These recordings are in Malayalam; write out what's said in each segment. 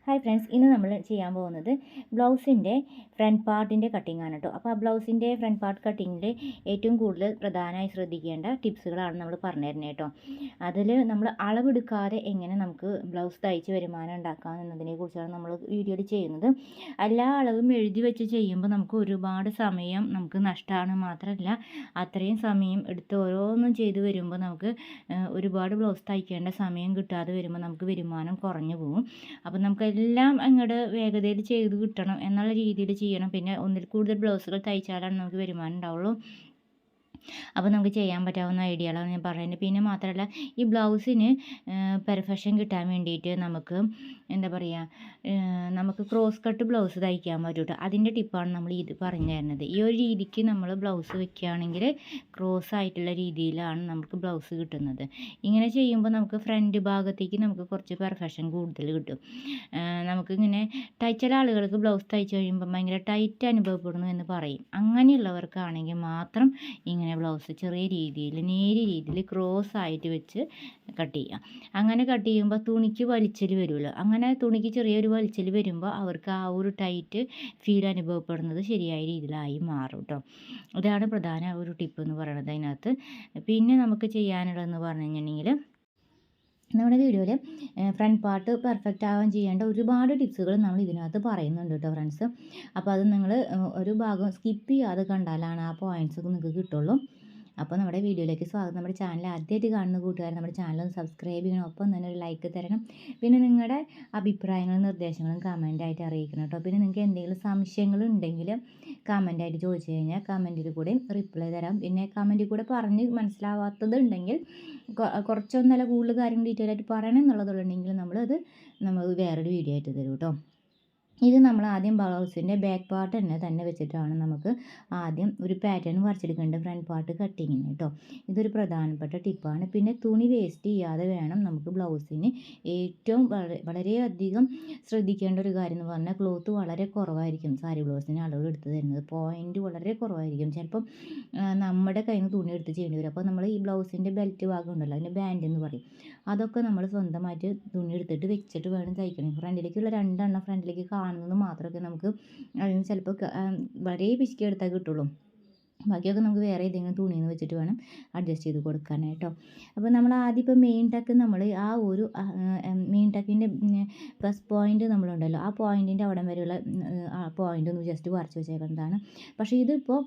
ഹായ് ഫ്രണ്ട്സ്, ഇന്ന് നമ്മൾ ചെയ്യാൻ പോകുന്നത് ബ്ലൗസിൻ്റെ ഫ്രണ്ട് പാർട്ടിൻ്റെ കട്ടിംഗ് ആണ് കേട്ടോ. അപ്പോൾ ആ ബ്ലൗസിൻ്റെ ഫ്രണ്ട് പാർട്ട് കട്ടിങ്ങിൽ ഏറ്റവും കൂടുതൽ പ്രധാനമായി ശ്രദ്ധിക്കേണ്ട ടിപ്സുകളാണ് നമ്മൾ പറഞ്ഞു തരുന്നത് കേട്ടോ. അതിൽ നമ്മൾ അളവെടുക്കാതെ എങ്ങനെ നമുക്ക് ബ്ലൗസ് തയ്ച്ച് വരുമാനം ഉണ്ടാക്കാം എന്നതിനെ കുറിച്ചാണ് നമ്മൾ വീഡിയോയിൽ ചെയ്യുന്നത്. എല്ലാ അളവും എഴുതി വെച്ച് ചെയ്യുമ്പോൾ നമുക്ക് ഒരുപാട് സമയം നമുക്ക് നഷ്ടമാണ്. മാത്രമല്ല അത്രയും സമയം എടുത്ത് ഓരോന്നും ചെയ്ത് വരുമ്പോൾ നമുക്ക് ഒരുപാട് ബ്ലൗസ് തയ്ക്കേണ്ട സമയം കിട്ടാതെ വരുമ്പോൾ നമുക്ക് വരുമാനം കുറഞ്ഞു പോകും. അപ്പോൾ നമുക്ക് എല്ലാം അങ്ങോട്ട് വേഗതയിൽ ചെയ്ത് കിട്ടണം എന്നുള്ള രീതിയിൽ ചെയ്യണം. പിന്നെ ഒന്നിൽ കൂടുതൽ ബ്ലൗസുകൾ തയ്ച്ചാലാണ് നമുക്ക് വരുമാനം ഉണ്ടാവുള്ളൂ. അപ്പോൾ നമുക്ക് ചെയ്യാൻ പറ്റാവുന്ന ഐഡിയകളാണ് ഞാൻ പറയുന്നത്. പിന്നെ മാത്രമല്ല, ഈ ബ്ലൗസിന് പെർഫെക്ഷൻ കിട്ടാൻ വേണ്ടിയിട്ട് നമുക്ക് എന്താ പറയുക, നമുക്ക് ക്രോസ് കട്ട് ബ്ലൗസ് തയ്ക്കാൻ പറ്റും കേട്ടോ. അതിൻ്റെ ടിപ്പാണ് നമ്മൾ ഇത് പറഞ്ഞു തരുന്നത്. ഈ ഒരു രീതിക്ക് നമ്മൾ ബ്ലൗസ് വെക്കുകയാണെങ്കിൽ ക്രോസ് ആയിട്ടുള്ള രീതിയിലാണ് നമുക്ക് ബ്ലൗസ് കിട്ടുന്നത്. ഇങ്ങനെ ചെയ്യുമ്പോൾ നമുക്ക് ഫ്രണ്ട് ഭാഗത്തേക്ക് നമുക്ക് കുറച്ച് പെർഫെക്ഷൻ കൂടുതൽ കിട്ടും. നമുക്കിങ്ങനെ ചില ആളുകൾക്ക് ബ്ലൗസ് തയ്ച്ച് കഴിയുമ്പോൾ ഭയങ്കര ടൈറ്റ് അനുഭവപ്പെടുന്നു എന്ന് പറയും. അങ്ങനെയുള്ളവർക്കാണെങ്കിൽ മാത്രം ഇങ്ങനെ ബ്ലൗസ് ചെറിയ രീതിയിൽ നേരിയ രീതിയിൽ ക്രോസ് ആയിട്ട് വെച്ച് കട്ട് ചെയ്യാം. അങ്ങനെ കട്ട് ചെയ്യുമ്പോൾ തുണിക്ക് വലിച്ചൽ വരുമല്ലോ. അങ്ങനെ തുണിക്ക് ചെറിയൊരു വലിച്ചൽ വരുമ്പോൾ അവർക്ക് ആ ഒരു ടൈറ്റ് ഫീൽ അനുഭവപ്പെടുന്നത് ശരിയായ രീതിയിലായി മാറും കേട്ടോ. ഇതാണ് പ്രധാന ഒരു ടിപ്പ് എന്ന് പറയുന്നത് അതിനകത്ത്. പിന്നെ നമുക്ക് ചെയ്യാനുള്ളതെന്ന് പറഞ്ഞു കഴിഞ്ഞിട്ടുണ്ടെങ്കിൽ, നമ്മുടെ വീഡിയോയിൽ ഫ്രണ്ട് പാർട്ട് പെർഫെക്റ്റ് ആവാൻ ചെയ്യേണ്ട ഒരുപാട് ടിപ്സുകൾ നമ്മൾ ഇതിനകത്ത് പറയുന്നുണ്ട് കേട്ടോ ഫ്രണ്ട്സ്. അപ്പോൾ അത് നിങ്ങൾ ഒരു ഭാഗം സ്കിപ്പ് ചെയ്യാതെ കണ്ടാലാണ് ആ പോയിൻറ്റ്സ് നിങ്ങൾക്ക് കിട്ടുള്ളൂ. അപ്പോൾ നമ്മുടെ വീഡിയോയിലേക്ക് സ്വാഗതം. നമ്മുടെ ചാനൽ ആദ്യമായിട്ട് കാണുന്ന കൂട്ടുകാർ നമ്മുടെ ചാനൽ ഒന്ന് സബ്സ്ക്രൈബ് ചെയ്യണം. ഒപ്പം തന്നെ ഒരു ലൈക്ക് തരണം. പിന്നെ നിങ്ങളുടെ അഭിപ്രായങ്ങളും നിർദ്ദേശങ്ങളും കമൻറ്റായിട്ട് അറിയിക്കണം കേട്ടോ. പിന്നെ നിങ്ങൾക്ക് എന്തെങ്കിലും സംശയങ്ങളുണ്ടെങ്കിൽ കമൻറ്റായിട്ട് ചോദിച്ചു കഴിഞ്ഞാൽ കമൻറ്റിൽ കൂടെ റിപ്ലൈ തരാം. പിന്നെ കമൻറ്റിൽ കൂടെ പറഞ്ഞ് മനസ്സിലാവാത്തത് ഉണ്ടെങ്കിൽ കുറച്ചൊന്നല്ല കൂടുതൽ കാര്യങ്ങൾ ഡീറ്റെയിൽ ആയിട്ട് പറയണം എന്നുള്ളതുണ്ടെങ്കിൽ നമ്മൾ വേറൊരു വീഡിയോ ആയിട്ട് തരും കേട്ടോ. ഇത് നമ്മൾ ആദ്യം ബ്ലൗസിൻ്റെ ബാക്ക് പാർട്ട് തന്നെ വെച്ചിട്ടാണ് നമുക്ക് ആദ്യം ഒരു പാറ്റേൺ വരച്ചെടുക്കേണ്ടത് ഫ്രണ്ട് പാർട്ട് കട്ടിങ്ങിന് കേട്ടോ. ഇതൊരു പ്രധാനപ്പെട്ട ടിപ്പാണ്. പിന്നെ തുണി വേസ്റ്റ് ചെയ്യാതെ വേണം നമുക്ക് ബ്ലൗസിന്. ഏറ്റവും വളരെയധികം ശ്രദ്ധിക്കേണ്ട ഒരു കാര്യം എന്ന് പറഞ്ഞാൽ ക്ലോത്ത് വളരെ കുറവായിരിക്കും സാരി ബ്ലൗസിന് അളവ് എടുത്ത് തരുന്നത്. പോയിൻറ്റ് വളരെ കുറവായിരിക്കും. ചിലപ്പം നമ്മുടെ കയ്യിൽ നിന്ന് തുണി എടുത്ത് ചെയ്യേണ്ടി വരും. അപ്പോൾ നമ്മൾ ഈ ബ്ലൗസിൻ്റെ ബെൽറ്റ് ഭാഗം ഉണ്ടല്ലോ, അതിൻ്റെ ബാൻഡ് എന്ന് പറയും, അതൊക്കെ നമ്മൾ സ്വന്തമായിട്ട് തുണി എടുത്തിട്ട് വെച്ചിട്ട് വേണം തയ്ക്കണം. ഫ്രണ്ടിലേക്കുള്ള രണ്ടെണ്ണം ഫ്രണ്ടിലേക്ക് കാണുന്നത് മാത്രമൊക്കെ നമുക്ക് അതിന് ചിലപ്പോൾ വളരെ പിശുക്കി എടുത്താൽ കിട്ടുള്ളൂ. ബാക്കിയൊക്കെ നമുക്ക് വേറെ ഏതെങ്കിലും തുണിയിൽ നിന്ന് വെച്ചിട്ട് വേണം അഡ്ജസ്റ്റ് ചെയ്ത് കൊടുക്കാനായിട്ടോ. അപ്പോൾ നമ്മൾ ആദ്യം ഇപ്പോൾ മെയിൻ ടക്ക് നമ്മൾ ആ ഒരു മെയിൻ ടക്കിൻ്റെ പ്ലസ് പോയിൻ്റ് നമ്മളുണ്ടല്ലോ, ആ പോയിൻറ്റിൻ്റെ അവിടം വരെയുള്ള ആ പോയിൻ്റ് ഒന്ന് ജസ്റ്റ് വരച്ച് വെച്ചേക്കുന്നതാണ്. പക്ഷേ ഇതിപ്പോൾ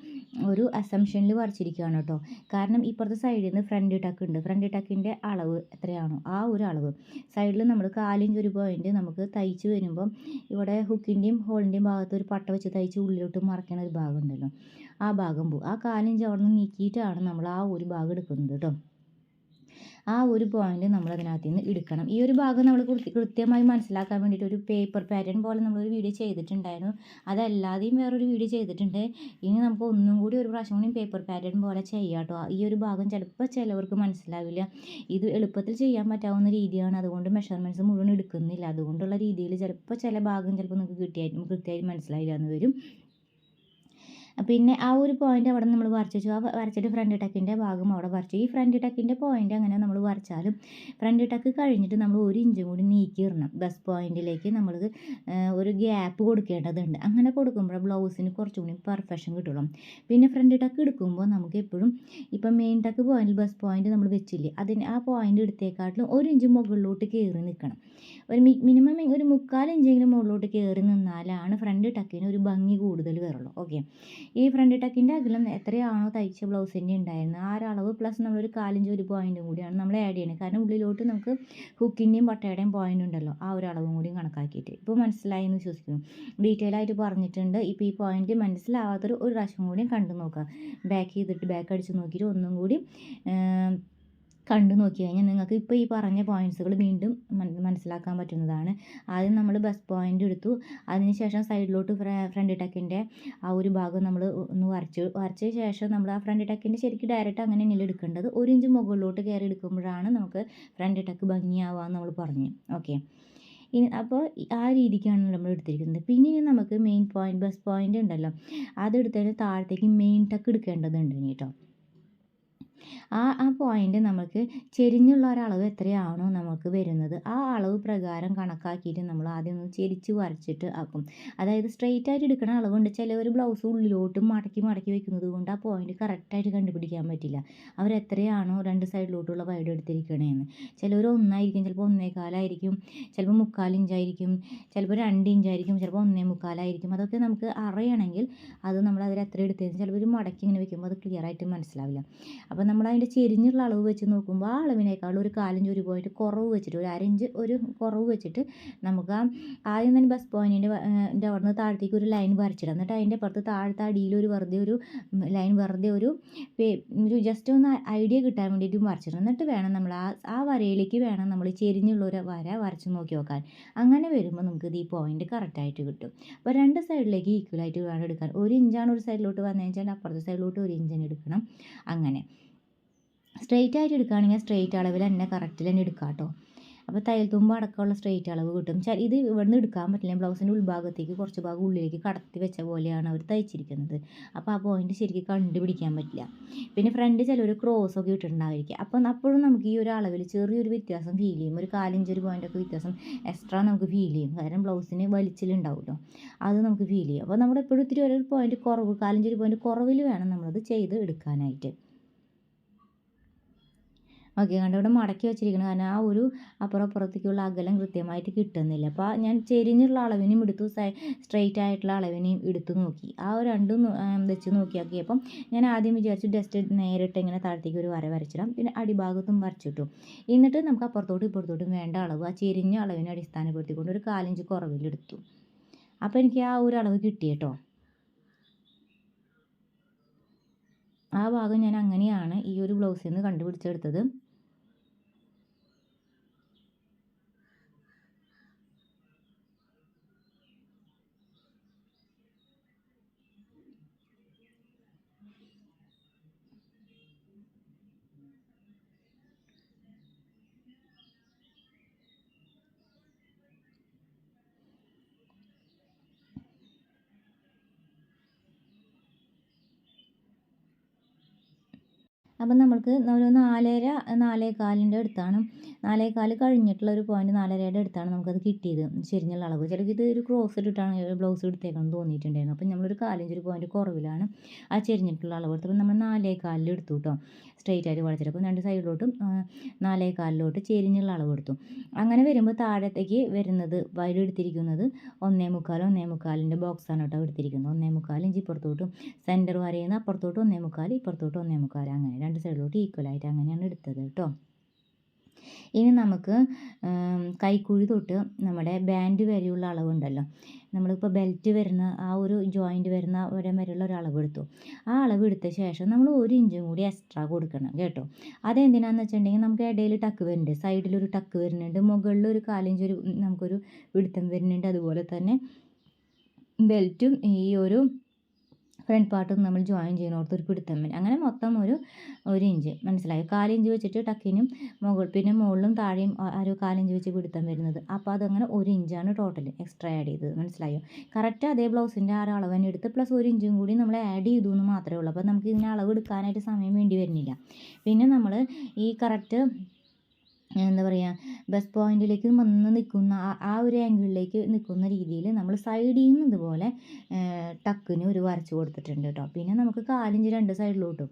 ഒരു അസംഷനിൽ വരച്ചിരിക്കുകയാണ് കേട്ടോ. കാരണം ഇപ്പുറത്തെ സൈഡിൽ നിന്ന് ഫ്രണ്ട് ടക്ക് ഉണ്ട്. ഫ്രണ്ട് ടക്കിൻ്റെ അളവ് എത്രയാണോ ആ ഒരു അളവ് സൈഡിൽ നമ്മൾ 1/4 ഇഞ്ച് ഒരു പോയിൻറ്റ് നമുക്ക് തയ്ച്ച് വരുമ്പം ഇവിടെ ഹുക്കിൻ്റെയും ഹോളിൻ്റെയും ഭാഗത്ത് ഒരു പട്ട വെച്ച് തയ്ച്ച് ഉള്ളിലോട്ട് മറയ്ക്കണ ഒരു ഭാഗം ഉണ്ടല്ലോ, ആ ഭാഗം പോകും. ആ 1/4 ഇഞ്ച് അവിടെ നിന്ന് നീക്കിയിട്ടാണ് നമ്മൾ ആ ഒരു ഭാഗം എടുക്കുന്നത് കേട്ടോ. ആ ഒരു പോയിൻ്റ് നമ്മൾ അതിനകത്ത് നിന്ന് എടുക്കണം. ഈ ഒരു ഭാഗം നമ്മൾ കൃത്യമായി മനസ്സിലാക്കാൻ വേണ്ടിയിട്ട് ഒരു പേപ്പർ പാറ്റേൺ പോലെ നമ്മളൊരു വീഡിയോ ചെയ്തിട്ടുണ്ടായിരുന്നു. അതല്ലാതെയും വേറൊരു വീഡിയോ ചെയ്തിട്ടുണ്ട്. ഇനി നമുക്ക് ഒന്നും കൂടി ഒരു പ്രാവശ്യം കൂടി പേപ്പർ പാറ്റേൺ പോലെ ചെയ്യാം കേട്ടോ. ഈ ഒരു ഭാഗം ചിലപ്പോൾ ചിലവർക്ക് മനസ്സിലാവില്ല. ഇത് എളുപ്പത്തിൽ ചെയ്യാൻ പറ്റാവുന്ന രീതിയാണ്. അതുകൊണ്ട് മെഷർമെൻറ്റ്സ് മുഴുവൻ എടുക്കുന്നില്ല. അതുകൊണ്ടുള്ള രീതിയിൽ ചിലപ്പോൾ ചില ഭാഗം ചിലപ്പോൾ നിങ്ങൾക്ക് കൃത്യമായിട്ട് മനസ്സിലായില്ല എന്ന് വരും. പിന്നെ ആ ഒരു പോയിൻ്റ് അവിടെ നമ്മൾ വരച്ചു വെച്ചു. ആ വരച്ചിട്ട് ഫ്രണ്ട് ടക്കിൻ്റെ ഭാഗം അവിടെ വരച്ചു. ഈ ഫ്രണ്ട് ടക്കിൻ്റെ പോയിൻ്റ് അങ്ങനെ നമ്മൾ വരച്ചാലും ഫ്രണ്ട് ടക്ക് കഴിഞ്ഞിട്ട് നമ്മൾ 1 ഇഞ്ചും കൂടി നീക്കിയിടണം. ബസ് പോയിൻറ്റിലേക്ക് നമ്മൾ ഒരു ഗ്യാപ്പ് കൊടുക്കേണ്ടതുണ്ട്. അങ്ങനെ കൊടുക്കുമ്പോൾ ബ്ലൗസിന് കുറച്ചും കൂടി പെർഫെക്ഷൻ കിട്ടുള്ളൂ. പിന്നെ ഫ്രണ്ട് ടക്ക് എടുക്കുമ്പോൾ നമുക്ക് എപ്പോഴും ഇപ്പം മെയിൻ ടക്ക് പോയിൻ്റിൽ ബസ് പോയിൻ്റ് നമ്മൾ വെച്ചില്ലേ, അതിന് ആ പോയിൻ്റ് എടുത്തേക്കാട്ടിലും 1 ഇഞ്ച് മുകളിലോട്ട് കയറി നിൽക്കണം. ഒരു മിനിമം ഒരു 3/4 ഇഞ്ചെങ്കിലും മുകളിലോട്ട് കയറി നിന്നാലാണ് ഫ്രണ്ട് ടക്കിന് ഒരു ഭംഗി കൂടുതൽ വരുള്ളൂ. ഓക്കെ, ഈ ഫ്രണ്ട് ടക്കിൻ്റെ അകലം എത്രയാണോ തയ്ച്ച ബ്ലൗസിൻ്റെ ഉണ്ടായിരുന്നത് ആ ഒരളവ് പ്ലസ് നമ്മളൊരു 1/4 ഇഞ്ച് ഒരു പോയിൻറ്റും കൂടിയാണ് നമ്മൾ ആഡ് ചെയ്യുന്നത്. കാരണം ഉള്ളിലോട്ട് നമുക്ക് ഹുക്കിൻ്റെയും പട്ടയുടെയും പോയിൻ്റ് ഉണ്ടല്ലോ, ആ ഒരു അളവും കൂടി കണക്കാക്കിയിട്ട്. ഇപ്പോൾ മനസ്സിലായി എന്ന് വിശ്വസിക്കുന്നു. ഡീറ്റെയിൽ ആയിട്ട് പറഞ്ഞിട്ടുണ്ട്. ഇപ്പോൾ ഈ പോയിൻ്റ് മനസ്സിലാവാത്തൊരു ഒരു പ്രാവശ്യം കൂടി കണ്ടു നോക്കുക. ബാക്ക് അടിച്ച് നോക്കിയിട്ട് ഒന്നും കൂടി കണ്ടു നോക്കി കഴിഞ്ഞാൽ നിങ്ങൾക്ക് ഇപ്പോൾ ഈ പറഞ്ഞ പോയിൻറ്റ്സുകൾ വീണ്ടും മനസ്സിലാക്കാൻ പറ്റുന്നതാണ്. ആദ്യം നമ്മൾ ബസ് പോയിൻ്റ് എടുത്തു. അതിനുശേഷം സൈഡിലോട്ട് ഫ്രണ്ട് ടക്കിൻ്റെ ആ ഒരു ഭാഗം നമ്മൾ ഒന്ന് വരച്ച ശേഷം നമ്മൾ ആ ഫ്രണ്ട് ടക്കിൻ്റെ ശരിക്കും ഡയറക്റ്റ് അങ്ങനെ തന്നെയല്ല എടുക്കേണ്ടത്. 1 ഇഞ്ച് മുകളിലോട്ട് കയറി എടുക്കുമ്പോഴാണ് നമുക്ക് ഫ്രണ്ട് ടക്ക് ഭംഗിയാവാന്ന് നമ്മൾ പറഞ്ഞു. ഓക്കെ, ഇനി അപ്പോൾ ആ രീതിക്കാണ് നമ്മൾ എടുത്തിരിക്കുന്നത്. പിന്നെ ഇനി നമുക്ക് മെയിൻ പോയിൻ്റ് ബസ് പോയിൻ്റ് ഉണ്ടല്ലോ, അതെടുത്തതിന് താഴത്തേക്ക് മെയിൻ ടക്ക് എടുക്കേണ്ടതുണ്ട് കേട്ടോ. ആ പോയിൻ്റ് നമുക്ക് ചെരിഞ്ഞുള്ള ഒരളവ് എത്രയാണോ നമുക്ക് വരുന്നത് ആ അളവ് പ്രകാരം കണക്കാക്കിയിട്ട് നമ്മൾ ആദ്യം ഒന്ന് ചെരിച്ച് വരച്ചിട്ട് ആക്കും. അതായത് സ്ട്രെയിറ്റ് ആയിട്ട് എടുക്കണ അളവുണ്ട്. ചിലവർ ബ്ലൗസ് ഉള്ളിലോട്ട് മടക്കി മടക്കി വെക്കുന്നത് കൊണ്ട് ആ പോയിൻ്റ് കറക്റ്റായിട്ട് കണ്ടുപിടിക്കാൻ പറ്റില്ല. അവരെത്രയാണോ രണ്ട് സൈഡിലോട്ടുള്ള വൈഡ് എടുത്തിരിക്കണേന്ന്. ചിലവർ ഒന്നായിരിക്കും, ചിലപ്പോൾ 1.25 ചിലപ്പോൾ 3/4 ഇഞ്ചായിരിക്കും, ചിലപ്പോൾ 2 ഇഞ്ചായിരിക്കും, ചിലപ്പോൾ 1.25 അതൊക്കെ നമുക്ക് അറിയണമെങ്കിൽ അത് നമ്മൾ അതിൽ എത്ര എടുത്തതെന്ന് ചിലപ്പോൾ ഒരു മടക്കി ഇങ്ങനെ വെക്കുമ്പോൾ അത് ക്ലിയർ ആയിട്ട് മനസ്സിലാവില്ല. അപ്പോൾ നമ്മൾ അതിൻ്റെ ചെരിഞ്ഞുള്ള അളവ് വെച്ച് നോക്കുമ്പോൾ ആ അളവിനേക്കാളും ഒരു 1/4 ഇഞ്ച് ഒരു പോയിൻ്റ് കുറവ് വെച്ചിട്ട് ഒരു 1/2 ഇഞ്ച് ഒരു കുറവ് വെച്ചിട്ട് നമുക്ക് ആദ്യം തന്നെ ബസ് പോയിൻറ്റിൻ്റെ അവിടെ നിന്ന് താഴത്തേക്ക് ഒരു ലൈൻ വരച്ചിടാം. എന്നിട്ട് അതിൻ്റെ പുറത്ത് താഴത്തെ അടിയിൽ ഒരു വെറുതെ ഒരു ലൈൻ വെറുതെ ഒരു ജസ്റ്റ് ഒന്ന് ഐഡിയ കിട്ടാൻ വേണ്ടിയിട്ടും വരച്ചിടണം. എന്നിട്ട് വേണം നമ്മൾ ആ വരയിലേക്ക് വേണം നമ്മൾ ചെരിഞ്ഞുള്ള ഒരു വര വരച്ച് നോക്കി നോക്കാൻ. അങ്ങനെ വരുമ്പോൾ നമുക്ക് ഈ പോയിൻ്റ് കറക്റ്റായിട്ട് കിട്ടും. അപ്പോൾ രണ്ട് സൈഡിലേക്ക് ഈക്വലായിട്ട് വേണം എടുക്കാൻ. 1 ഇഞ്ചാണ് ഒരു സൈഡിലോട്ട് വന്നു കഴിഞ്ഞാൽ അപ്പുറത്തെ സൈഡിലോട്ട് 1 ഇഞ്ചിന് എടുക്കണം. അങ്ങനെ സ്ട്രെയിറ്റ് ആയിട്ട് എടുക്കുകയാണെങ്കിൽ സ്ട്രെയിറ്റ് അളവിൽ തന്നെ കറക്റ്റിൽ തന്നെ എടുക്കാം കേട്ടോ. അപ്പോൾ തയ്യൽ തുമ്പ് അടക്കമുള്ള സ്ട്രെയിറ്റ് അളവ് കിട്ടും. ഇത് ഇവിടുന്ന് എടുക്കാൻ പറ്റില്ല. ബ്ലൗസിൻ്റെ ഉൾഭാഗത്തേക്ക് കുറച്ച് ഭാഗം ഉള്ളിലേക്ക് കടത്തി വെച്ച പോലെയാണ് അവർ തയ്ച്ചിരിക്കുന്നത്. അപ്പോൾ ആ പോയിൻ്റ് ശരിക്കും കണ്ടുപിടിക്കാൻ പറ്റില്ല. പിന്നെ ഫ്രണ്ട് ചിലർ ക്രോസൊക്കെ ഇട്ടിട്ടുണ്ടായിരിക്കും. അപ്പം അപ്പോഴും നമുക്ക് ഈ ഒരു അളവിൽ ചെറിയൊരു വ്യത്യാസം ഫീൽ ചെയ്യും. ഒരു 1/4 ഇഞ്ച് ഒരു പോയിൻ്റൊക്കെ വ്യത്യാസം എക്സ്ട്രാ നമുക്ക് ഫീൽ ചെയ്യും. കാരണം ബ്ലൗസിന് വലിച്ചിലുണ്ടാവുമല്ലോ, അത് നമുക്ക് ഫീൽ ചെയ്യും. അപ്പോൾ നമ്മൾ എപ്പോഴും ഇത്തിരി ഒരു പോയിൻ്റ് കുറവ് 1/4 ഇഞ്ച് ഒരു പോയിൻ്റ് കുറവിൽ വേണം നമ്മളത് ചെയ്ത് എടുക്കാനായിട്ട്. ഓക്കെ, കണ്ട് ഇവിടെ മടക്കി വെച്ചിരിക്കണം. കാരണം ആ ഒരു അപ്പുറത്തേക്കുള്ള അകലം കൃത്യമായിട്ട് കിട്ടുന്നില്ല. അപ്പോൾ ഞാൻ ചെരിഞ്ഞുള്ള അളവിനും എടുത്തു, സ്ട്രെയിറ്റ് ആയിട്ടുള്ള അളവിനെയും എടുത്തു നോക്കി. ആ ഒരു രണ്ടും വെച്ച് നോക്കിയാക്കിയപ്പം ഞാൻ ആദ്യം വിചാരിച്ചു ജസ്റ്റ് നേരിട്ട് ഇങ്ങനെ താഴത്തേക്ക് ഒരു വര വരച്ചിടാം. പിന്നെ അടിഭാഗത്തും വരച്ചിട്ടു. എന്നിട്ട് നമുക്ക് അപ്പുറത്തോട്ടും ഇപ്പുറത്തോട്ടും വേണ്ട അളവ് ആ ചെരിഞ്ഞ അളവിനെ അടിസ്ഥാനപ്പെടുത്തിക്കൊണ്ട് ഒരു 1/4 ഇഞ്ച് കുറവിലെടുത്തു. അപ്പോൾ എനിക്ക് ആ ഒരു അളവ് കിട്ടി കേട്ടോ. ആ ഭാഗം ഞാൻ അങ്ങനെയാണ് ഈ ഒരു ബ്ലൗസിൽ നിന്ന് കണ്ടുപിടിച്ചെടുത്തത്. അപ്പം നമ്മൾക്ക് ഒരു 4.5 4.25 അടുത്താണ്, 4.25 കഴിഞ്ഞിട്ടുള്ള ഒരു പോയിൻ്റ് 4.5 അടുത്താണ് നമുക്കത് കിട്ടിയത് ചെരിഞ്ഞുള്ള അളവ്. ചിലർക്ക് ഇത് ഒരു ക്രോസ് ഇട്ടിട്ടാണ് ബ്ലൗസ് എടുത്തേക്കണം തോന്നിയിട്ടുണ്ടായിരുന്നു. അപ്പം നമ്മളൊരു 1/4 ഇഞ്ച് ഒരു പോയിൻ്റ് കുറവിലാണ് ആ ചെരിഞ്ഞിട്ടുള്ള അളവ് എടുത്തത്. അപ്പം നമ്മൾ 4.25 എടുത്തു കേട്ടോ, സ്ട്രെയിറ്റ് ആയിട്ട് വളച്ചിട്ട്. അപ്പം രണ്ട് സൈഡിലോട്ടും 4.25 ചെരിഞ്ഞുള്ള അളവ് എടുത്തു. അങ്ങനെ വരുമ്പോൾ താഴത്തേക്ക് വരുന്നത് വൈഡ് എടുത്തിരിക്കുന്നത് 1.25 ബോക്സാണ് കേട്ടോ എടുത്തിരിക്കുന്നത്. 1.25 ഇഞ്ച് ഇപ്പുറത്തോട്ടും സെൻറ്റർ വരയിൽ നിന്ന് അപ്പുറത്തോട്ട് 1.25 ഇപ്പുറത്തോട്ട് 1.25 അങ്ങനെ രണ്ട് സൈഡിലോട്ട് ഈക്വലായിട്ട് അങ്ങനെയാണ് എടുത്തത് കേട്ടോ. ഇനി നമുക്ക് കൈക്കുഴി തൊട്ട് നമ്മുടെ ബാൻഡ് വരെയുള്ള അളവുണ്ടല്ലോ, നമ്മളിപ്പോൾ ബെൽറ്റ് വരുന്ന ആ ഒരു ജോയിൻറ്റ് വരുന്ന വരെയുള്ള ഒരു അളവ് എടുത്തു. ആ അളവ് എടുത്ത ശേഷം നമ്മൾ 1 ഇഞ്ചും കൂടി എക്സ്ട്രാ കൊടുക്കണം കേട്ടോ. അതെന്തിനാണെന്ന് വെച്ചിട്ടുണ്ടെങ്കിൽ നമുക്ക് ഇടയിൽ ടക്ക് വരുന്നുണ്ട്, സൈഡിലൊരു ടക്ക് വരുന്നുണ്ട്, മുകളിൽ ഒരു 1/4 ഇഞ്ച് നമുക്കൊരു പിടുത്തം വരുന്നുണ്ട്. അതുപോലെ തന്നെ ബെൽറ്റും ഈ ഒരു ഫ്രണ്ട് പാർട്ടും നമ്മൾ ജോയിൻ ചെയ്യുന്നിടത്ത് ഒരു പിടുത്തം വരും. അങ്ങനെ മൊത്തം ഒരു ഇഞ്ച് മനസ്സിലായി. 1/4 ഇഞ്ച് വെച്ചിട്ട് ടക്കിനും പിന്നെ മുകളിലും താഴെയും ഒരു 1/4 ഇഞ്ച് വെച്ച് പിടുത്തം വരുന്നത്. അപ്പോൾ അതങ്ങനെ 1 ഇഞ്ചാണ് ടോട്ടൽ എക്സ്ട്രാ ആഡ് ചെയ്തത്. മനസ്സിലായോ? കറക്റ്റ് അതേ ബ്ലൗസിൻ്റെ ആ ഒരു അളവ് തന്നെ എടുത്ത് പ്ലസ് 1 ഇഞ്ചും കൂടി നമ്മൾ ആഡ് ചെയ്തു എന്ന് മാത്രമേ ഉള്ളൂ. അപ്പോൾ നമുക്ക് ഇതിന് അളവ് എടുക്കാനായിട്ട് സമയം വേണ്ടി വരുന്നില്ല. പിന്നെ നമ്മൾ ഈ കറക്റ്റ് എന്താ പറയുക, ബസ് പോയിൻറ്റിലേക്ക് വന്ന് നിൽക്കുന്ന ആ ഒരു ആംഗിളിലേക്ക് നിൽക്കുന്ന രീതിയിൽ നമ്മൾ സൈഡിൽ നിന്ന് ഇതുപോലെ ടക്കിന് ഒരു വരച്ച് കൊടുത്തിട്ടുണ്ട് കേട്ടോ. പിന്നെ നമുക്ക് 1/4 ഇഞ്ച് രണ്ട് സൈഡിലോട്ടും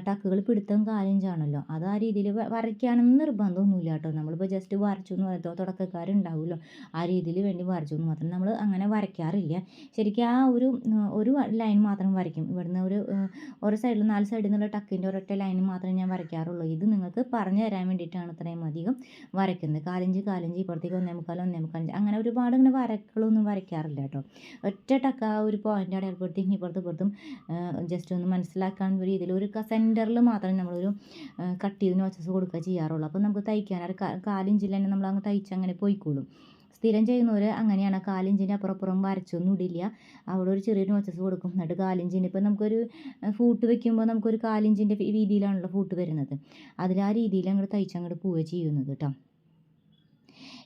ടക്കുകൾ പിടുത്തം 1/4 ഇഞ്ചാണല്ലോ, അത് ആ രീതിയിൽ വരയ്ക്കുകയാണെന്ന് നിർബന്ധമൊന്നുമില്ല കേട്ടോ. നമ്മളിപ്പോൾ ജസ്റ്റ് വരച്ചു എന്ന് പറയുമ്പോൾ തുടക്കക്കാരുണ്ടാവുമല്ലോ, ആ രീതിയിൽ വേണ്ടി വരച്ചു എന്ന് മാത്രം, നമ്മൾ അങ്ങനെ വരയ്ക്കാറില്ല. ശരിക്കും ആ ഒരു ലൈൻ മാത്രം വരയ്ക്കും. ഇവിടുന്ന് ഓരോ സൈഡിൽ 4 സൈഡിൽ നിന്നുള്ള ടക്കിൻ്റെ ഒരൊറ്റ ലൈൻ മാത്രമേ ഞാൻ വരയ്ക്കാറുള്ളൂ. ഇത് നിങ്ങൾക്ക് പറഞ്ഞു തരാൻ വേണ്ടിയിട്ടാണ് ഇത്രയും അധികം വരയ്ക്കുന്നത്. 1/4 ഇഞ്ച് ഇപ്പുറത്തേക്ക് 1.25 അങ്ങനെ ഒരുപാട് ഇങ്ങനെ വരകളൊന്നും വരയ്ക്കാറില്ല കേട്ടോ. ഒറ്റ ടക്ക് ആ ഒരു പോയിൻ്റ് അടയാളപ്പെടുത്തി ഇപ്പുറത്തും ജസ്റ്റ് ഒന്ന് മനസ്സിലാക്കാൻ രീതിയിൽ ഒരു സെൻറ്ററിൽ മാത്രമേ നമ്മളൊരു കട്ട് ചെയ്ത് നോച്ചസ് കൊടുക്കുക ചെയ്യാറുള്ളൂ. അപ്പോൾ നമുക്ക് തയ്ക്കാൻ 1/4 ഇഞ്ചിൽ തന്നെ നമ്മൾ അങ്ങ് തയ്ച്ച് അങ്ങനെ പോയിക്കോളും. സ്ഥിരം ചെയ്യുന്നവർ അങ്ങനെയാണ്, 1/4 ഇഞ്ചിൻ്റെ അപ്പുറം വരച്ചൊന്നും ഇടില്ല, അവിടെ ഒരു ചെറിയ നോച്ചസ് കൊടുക്കും. എന്നിട്ട് 1/4 ഇഞ്ചിന് ഇപ്പോൾ നമുക്കൊരു ഫൂട്ട് വെക്കുമ്പോൾ നമുക്കൊരു 1/4 ഇഞ്ചിൻ്റെ വീതിയിലാണല്ലോ ഫൂട്ട് വരുന്നത്, അതിൽ ആ രീതിയിൽ അങ്ങോട്ട് തയ്ച്ചങ്ങോട്ട് പോവുക ചെയ്യുന്നത് കേട്ടോ.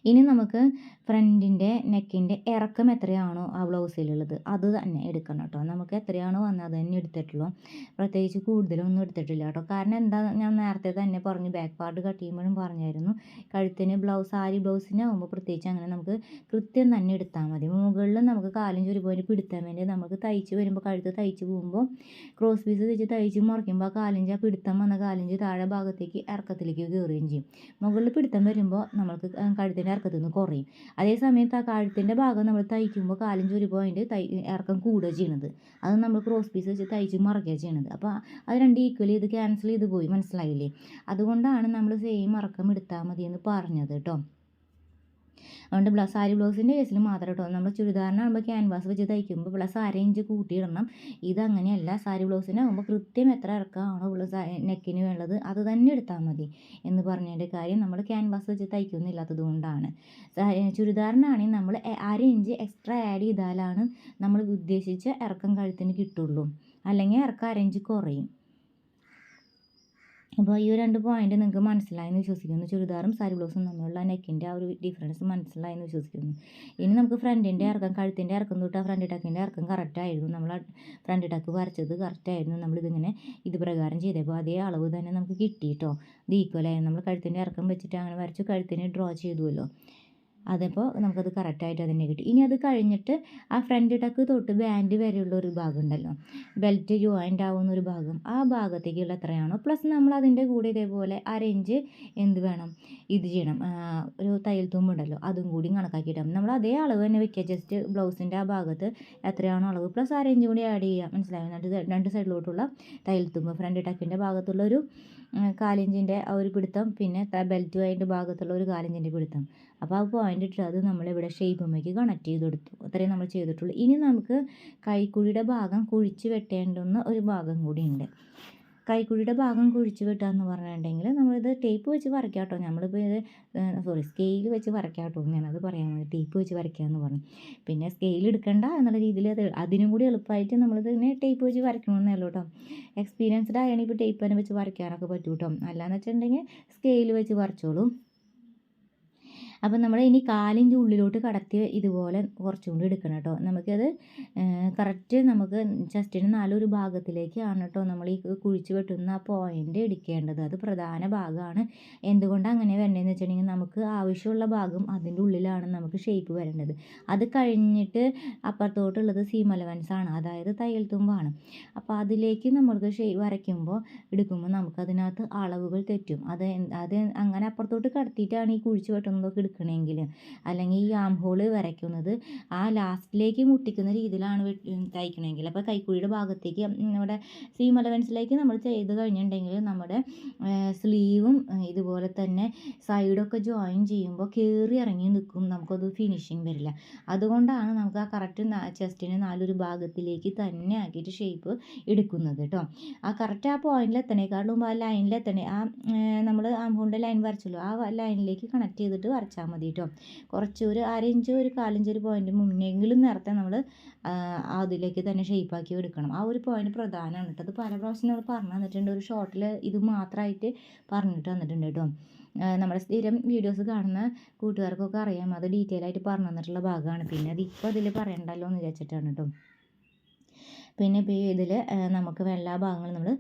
ഇനി നമുക്ക് ഫ്രണ്ടിൻ്റെ നെക്കിൻ്റെ ഇറക്കം എത്രയാണോ ആ ബ്ലൗസിലുള്ളത് അത് തന്നെ എടുക്കണം കേട്ടോ. നമുക്ക് എത്രയാണോ വന്നത് അത് തന്നെ എടുത്തിട്ടുള്ളൂ. പ്രത്യേകിച്ച് കൂടുതലൊന്നും എടുത്തിട്ടില്ല കേട്ടോ. കാരണം എന്താ, ഞാൻ നേരത്തെ തന്നെ പറഞ്ഞു, ബാക്ക് പാർട്ട് കട്ട് ചെയ്യുമ്പോഴും പറഞ്ഞായിരുന്നു, കഴുത്തിന് സാരി ബ്ലൗസിനാകുമ്പോൾ പ്രത്യേകിച്ച് അങ്ങനെ നമുക്ക് കൃത്യം തന്നെ എടുത്താൽ മതി. മുകളിൽ നമുക്ക് കാലിഞ്ച് ഒരു പോയിൻറ്റ് പിടുത്താൻ വേണ്ടി നമുക്ക് തയ്ച്ച് വരുമ്പോൾ, കഴുത്ത് തയ്ച്ച് പോകുമ്പോൾ ക്രോസ് പീസ് വെച്ച് തയ്ച്ച് മുറിക്കുമ്പോൾ ആ കാലിഞ്ച്, ആ പിടുത്തം വന്ന കാലിഞ്ച് താഴെ ഭാഗത്തേക്ക് ഇറക്കത്തിലേക്ക് കയറുകയും ചെയ്യും. മുകളിൽ പിടുത്തം വരുമ്പോൾ നമ്മൾക്ക് കഴുത്തിൻ്റെ ഇറക്കത്തിൽ നിന്ന് കുറയും. അതേ സമയത്ത് ആ കഴുത്തിൻ്റെ ഭാഗം നമ്മൾ തയ്ക്കുമ്പോൾ കാലിഞ്ച് ഒരു പോയിൻറ്റ് ഇറക്കം കൂടുക ചെയ്യണത്. അത് നമ്മൾ ക്രോസ് പീസ് വെച്ച് തയ്ച്ച് മറക്കുക ചെയ്യണത്. അപ്പോൾ അത് രണ്ട് ഈക്വലി ഇത് ക്യാൻസൽ ചെയ്ത് പോയി, മനസ്സിലായില്ലേ? അതുകൊണ്ടാണ് നമ്മൾ സെയിം ഇറക്കം എടുത്താൽ മതി എന്ന് പറഞ്ഞത് കേട്ടോ. അതുകൊണ്ട് സാരി ബ്ലൗസിൻ്റെ കേസിൽ മാത്രം കേട്ടോ. നമ്മൾ ചുരിദാറിനാകുമ്പോൾ ക്യാൻവാസ് വെച്ച് തയ്ക്കുമ്പോൾ പ്ലസ് അരയിഞ്ച് കൂട്ടിയിടണം. ഇതങ്ങനെയല്ല. സാരി ബ്ലൗസിനാകുമ്പോൾ കൃത്യം എത്ര ഇറക്കമാണോ നെക്കിന് വേണ്ടത് അത് തന്നെ എടുത്താൽ മതി എന്ന് പറഞ്ഞതിൻ്റെ കാര്യം നമ്മൾ ക്യാൻവാസ് വെച്ച് തയ്ക്കുന്നില്ലാത്തത് കൊണ്ടാണ്. ചുരിദാറിനാണെങ്കിൽ നമ്മൾ അരയിഞ്ച് എക്സ്ട്രാ ആഡ് ചെയ്താലാണ് നമ്മൾ ഉദ്ദേശിച്ച ഇറക്കം കഴുത്തിന് കിട്ടുള്ളൂ. അല്ലെങ്കിൽ ഇറക്കം അരയിഞ്ച് കുറയും. അപ്പോൾ ഈ ഒരു 2 പോയിൻ്റ് നിങ്ങൾക്ക് മനസ്സിലായെന്ന് വിശ്വസിക്കുന്നു. ചുരിദാറും സാരി ബ്ലൗസും തമ്മിലുള്ള നെക്കിൻ്റെ ആ ഒരു ഡിഫറൻസ് മനസ്സിലായെന്ന് വിശ്വസിക്കുന്നു. ഇനി നമുക്ക് ഫ്രണ്ടിൻ്റെ ഇറക്കം, കഴുത്തിൻ്റെ ഇറക്കം തൊട്ട് ഫ്രണ്ട് ടക്കിൻ്റെ ഇറക്കം കറക്റ്റായിരുന്നു. നമ്മൾ ഫ്രണ്ട് ടക്ക് വരച്ചത് കറക്റ്റായിരുന്നു. നമ്മളിതിങ്ങനെ ഇത് പ്രകാരം ചെയ്തപ്പോൾ അതേ അളവ് തന്നെ നമുക്ക് കിട്ടി കേട്ടോ. ഇത് ഈക്വലായി നമ്മൾ കഴുത്തിൻ്റെ ഇറക്കം വെച്ചിട്ട് അങ്ങനെ വരച്ചു, കഴുത്തിന് ഡ്രോ ചെയ്തുവല്ലോ. അതപ്പോൾ നമുക്കത് കറക്റ്റായിട്ട് അതിനെ കിട്ടി. ഇനി അത് കഴിഞ്ഞിട്ട് ആ ഫ്രണ്ട് ടക്ക് തൊട്ട് ബാൻഡ് വരെയുള്ള ഒരു ഭാഗം ഉണ്ടല്ലോ, ബെൽറ്റ് ജോയിൻ്റ് ആവുന്ന ഒരു ഭാഗം, ആ ഭാഗത്തേക്കുള്ള എത്രയാണോ പ്ലസ് നമ്മൾ അതിൻ്റെ കൂടെ ഇതേപോലെ അരയിഞ്ച് എന്ത് വേണം, ഇത് ചെയ്യണം, ഒരു തയ്യൽ തുമ്പുണ്ടല്ലോ അതും കൂടി കണക്കാക്കിയിട്ടാണ് നമ്മൾ അതേ അളവ് തന്നെ വെക്കുക. ജസ്റ്റ് ബ്ലൗസിൻ്റെ ആ ഭാഗത്ത് എത്രയാണോ അളവ് പ്ലസ് അരയിഞ്ച് കൂടി ആഡ് ചെയ്യുക, മനസ്സിലായി? രണ്ട് സൈഡിലോട്ടുള്ള തയ്യൽ തുമ്പ്, ഫ്രണ്ട് ടക്കിൻ്റെ ഭാഗത്തുള്ള ഒരു കാലിഞ്ചിൻ്റെ ആ ഒരു പിടുത്തം, പിന്നെ ബെൽറ്റുമായിട്ട് ഭാഗത്തുള്ള ഒരു കാലിഞ്ചിൻ്റെ പിടുത്തം. അപ്പോൾ ആ പോയിൻ്റ് ഇട്ട് അത് നമ്മളിവിടെ ഷേപ്പുമ്മേക്ക് കണക്ട് ചെയ്ത് കൊടുത്തു. അത്രയും നമ്മൾ ചെയ്തിട്ടുള്ളൂ. ഇനി നമുക്ക് കൈക്കുഴിയുടെ ഭാഗം കുഴിച്ച് വെട്ടേണ്ടുന്ന ഒരു ഭാഗം കൂടി ഉണ്ട്. കൈക്കുഴിയുടെ ഭാഗം കുഴിച്ച് വെട്ടുക എന്ന് പറഞ്ഞിട്ടുണ്ടെങ്കിൽ നമ്മളിത് ടേപ്പ് വെച്ച് വരയ്ക്കാം കേട്ടോ. നമ്മളിപ്പോൾ ഇത് സ്കെയിൽ വെച്ച് വരയ്ക്കാം കേട്ടോ. ഞാനത് പറയാൻ മതി, ടേപ്പ് വെച്ച് വരയ്ക്കുക എന്ന് പറഞ്ഞു. പിന്നെ സ്കെയിൽ എടുക്കണ്ട എന്നുള്ള രീതിയിൽ അതിനും കൂടി എളുപ്പമായിട്ട് നമ്മളിത് ഇങ്ങനെ ടേപ്പ് വെച്ച് വരയ്ക്കണമെന്നേ ഉള്ളൂ കേട്ടോ. എക്സ്പീരിയൻസ്ഡ് ആണെങ്കിൽ ഇപ്പോൾ ടേപ്പ് തന്നെ വെച്ച് വരയ്ക്കാനൊക്കെ പറ്റും കേട്ടോ. അല്ലാന്ന് വെച്ചിട്ടുണ്ടെങ്കിൽ സ്കെയിൽ വെച്ച് വരച്ചോളൂ. അപ്പം നമ്മൾ ഇനി കാലിഞ്ച് ഉള്ളിലോട്ട് കടത്തി ഇതുപോലെ കുറച്ചും കൂടി എടുക്കണം കേട്ടോ. നമുക്കത് കറക്റ്റ് നമുക്ക് ചെസ്റ്റിന് നാലൊരു ഭാഗത്തിലേക്കാണ് കേട്ടോ നമ്മൾ ഈ കുഴിച്ച് വെട്ടുന്ന ആ പോയിൻ്റ് എടുക്കേണ്ടത്. അത് പ്രധാന ഭാഗമാണ്. എന്തുകൊണ്ടാണ് അങ്ങനെ വരേണ്ടതെന്ന് വെച്ചിട്ടുണ്ടെങ്കിൽ നമുക്ക് ആവശ്യമുള്ള ഭാഗം അതിൻ്റെ ഉള്ളിലാണ് നമുക്ക് ഷേപ്പ് വരേണ്ടത്. അത് കഴിഞ്ഞിട്ട് അപ്പുറത്തോട്ടുള്ളത് സീം അലവൻസ് ആണ്, അതായത് തയ്യൽ തുമ്പാണ്. അപ്പോൾ അതിലേക്ക് നമ്മൾക്ക് വരയ്ക്കുമ്പോൾ എടുക്കുമ്പോൾ നമുക്കതിനകത്ത് അളവുകൾ തെറ്റും. അത് അങ്ങനെ അപ്പുറത്തോട്ട് കടത്തിയിട്ടാണ് ഈ കുഴിച്ച് വെട്ടുന്നതൊക്കെ എടുക്കണമെങ്കിൽ, അല്ലെങ്കിൽ ഈ ആം ഹോള് വരയ്ക്കുന്നത് ആ ലാസ്റ്റിലേക്ക് മുട്ടിക്കുന്ന രീതിയിലാണ് തയ്ക്കണമെങ്കിൽ. അപ്പോൾ കൈക്കുഴിയുടെ ഭാഗത്തേക്ക് നമ്മുടെ സീം അലവൻസിലേക്ക് നമ്മൾ ചെയ്ത് കഴിഞ്ഞിട്ടുണ്ടെങ്കിൽ നമ്മുടെ സ്ലീവും ഇതുപോലെ തന്നെ സൈഡൊക്കെ ജോയിൻ ചെയ്യുമ്പോൾ കയറി ഇറങ്ങി നിൽക്കും, നമുക്കത് ഫിനിഷിങ് വരില്ല. അതുകൊണ്ടാണ് നമുക്ക് ആ കറക്റ്റ് ചെസ്റ്റിന് നാലൊരു ഭാഗത്തിലേക്ക് തന്നെ ആക്കിയിട്ട് ഷേപ്പ് എടുക്കുന്നത് കേട്ടോ. ആ കറക്റ്റ് ആ പോയിന്റിൽ എത്തണേക്കാളും ആ ലൈനിൽ എത്തണേ, ആ നമ്മൾ ആം ഹോളിൻ്റെ ലൈൻ വരച്ചല്ലോ, ആ ലൈനിലേക്ക് കണക്ട് ചെയ്തിട്ട് വരച്ചാൽ മതി കേട്ടോ. കുറച്ച് ഒരു അരയിഞ്ച് ഒരു കാലിഞ്ച് ഒരു പോയിൻ്റ് മുന്നെങ്കിലും നേരത്തെ നമ്മൾ അതിലേക്ക് തന്നെ ഷേപ്പാക്കി എടുക്കണം. ആ ഒരു പോയിൻ്റ് പ്രധാനമാണ് കേട്ടോ. അത് പല പ്രാവശ്യം നമ്മൾ പറഞ്ഞു തന്നിട്ടുണ്ട്. ഒരു ഷോർട്ടിൽ ഇത് മാത്രമായിട്ട് പറഞ്ഞിട്ട് തന്നിട്ടുണ്ട് കേട്ടോ. നമ്മുടെ സ്ഥിരം വീഡിയോസ് കാണുന്ന കൂട്ടുകാർക്കൊക്കെ അറിയാം, അത് ഡീറ്റെയിൽ ആയിട്ട് പറഞ്ഞു തന്നിട്ടുള്ള ഭാഗമാണ്. പിന്നെ അത് ഇപ്പോൾ അതിൽ പറയണ്ടല്ലോ എന്ന് വിചാരിച്ചിട്ടാണ് കേട്ടോ. പിന്നെ ഇപ്പോൾ ഇതിൽ നമുക്ക് എല്ലാ ഭാഗങ്ങളും നമ്മൾ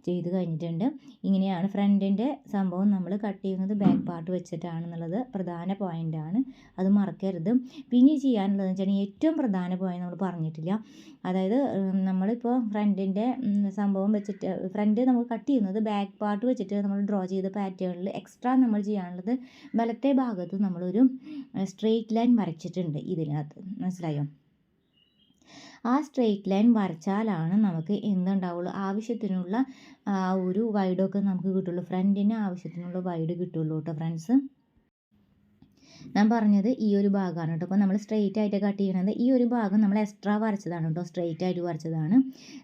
ചെയ്ത് കഴിഞ്ഞിട്ടുണ്ട്. ഇങ്ങനെയാണ് ഫ്രണ്ടിൻ്റെ സംഭവം നമ്മൾ കട്ട് ചെയ്യുന്നത് ബാക്ക് പാർട്ട് വെച്ചിട്ടാണെന്നുള്ളത് പ്രധാന പോയിൻ്റാണ്, അത് മറക്കരുത്. പിന്നെ ചെയ്യാനുള്ളതെന്ന് വെച്ചാൽ ഏറ്റവും പ്രധാന പോയിൻ്റ് നമ്മൾ പറഞ്ഞിട്ടില്ല. അതായത് നമ്മളിപ്പോൾ ഫ്രണ്ടിൻ്റെ സംഭവം വെച്ചിട്ട് ഫ്രണ്ട് നമ്മൾ കട്ട് ചെയ്യുന്നത് ബാക്ക് പാർട്ട് വെച്ചിട്ട് നമ്മൾ ഡ്രോ ചെയ്ത പാറ്റേണിൽ എക്സ്ട്രാ നമ്മൾ ചെയ്യാനുള്ളത് വലത്തെ ഭാഗത്ത് നമ്മളൊരു സ്ട്രെയിറ്റ് ലൈൻ വരച്ചിട്ടുണ്ട് ഇതിനകത്ത്, മനസ്സിലായോ? ആ സ്ട്രെയിറ്റ് ലൈൻ വരച്ചാലാണ് നമുക്ക് എന്തുണ്ടാവുള്ളൂ, ആവശ്യത്തിനുള്ള ഒരു വൈഡൊക്കെ നമുക്ക് കിട്ടുള്ളൂ. ഫ്രണ്ടിന് ആവശ്യത്തിനുള്ള വൈഡ് കിട്ടുള്ളൂ കേട്ടോ ഫ്രണ്ട്സ്. ഞാൻ പറഞ്ഞത് ഈ ഒരു ഭാഗമാണ് കേട്ടോ. അപ്പോൾ നമ്മൾ സ്ട്രെയിറ്റ് ആയിട്ട് കട്ട് ചെയ്യണത് ഈ ഒരു ഭാഗം നമ്മൾ എക്സ്ട്രാ വരച്ചതാണ് കേട്ടോ, സ്ട്രെയിറ്റ് ആയിട്ട് വരച്ചതാണ്.